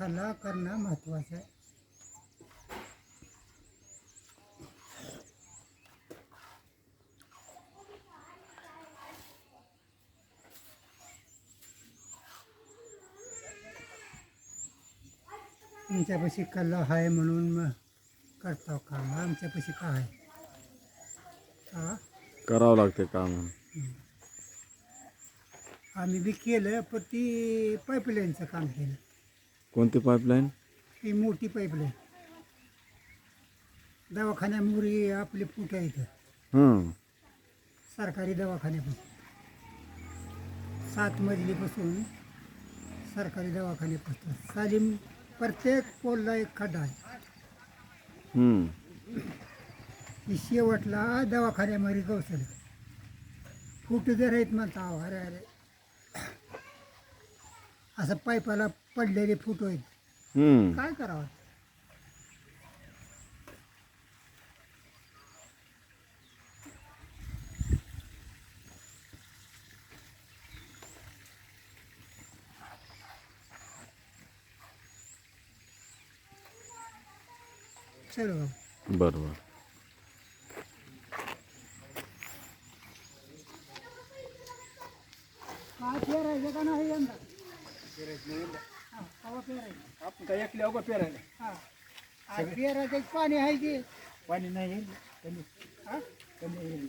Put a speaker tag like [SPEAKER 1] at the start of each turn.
[SPEAKER 1] खाल्ला करणं महत्त्वाचं आहे. तुमच्यापाशी कल्ला आहे म्हणून मग करतो काम. आमच्यापाशी काय आहे? हा,
[SPEAKER 2] करावं लागते काम.
[SPEAKER 1] आम्ही बी केलं पण ती पाईपलाईनचं काम केलं.
[SPEAKER 2] कोणती पाईपलाईन?
[SPEAKER 1] ती मोठी पाईपलाईन दवाखान्यामुळे आपले फूट आहे इथं.
[SPEAKER 2] हं.
[SPEAKER 1] सरकारी दवाखान्यापासून 7 मजलीपासून सरकारी दवाखान्यापासून सालीम प्रत्येक पोलला एक खड्डा आहे.
[SPEAKER 2] हं.
[SPEAKER 1] ही शेवटला दवाखान्यामध्ये गवसलं फूट जर आहेत म्हणता अरे अरे असं पाईपाला पडलेले फूट आहेत.
[SPEAKER 2] हं.
[SPEAKER 1] काय करावं? चलो बाबा.
[SPEAKER 2] बरोबर.
[SPEAKER 1] काय पेरायचं का नाही यंदा? हा, कवा पेरायचं?
[SPEAKER 3] आपण काय एकल्या उभं पेरायला
[SPEAKER 1] हा, आज पेरायचं पाणी आहे की
[SPEAKER 3] पाणी नाही येईल कमी
[SPEAKER 1] हा?
[SPEAKER 3] कमी येईल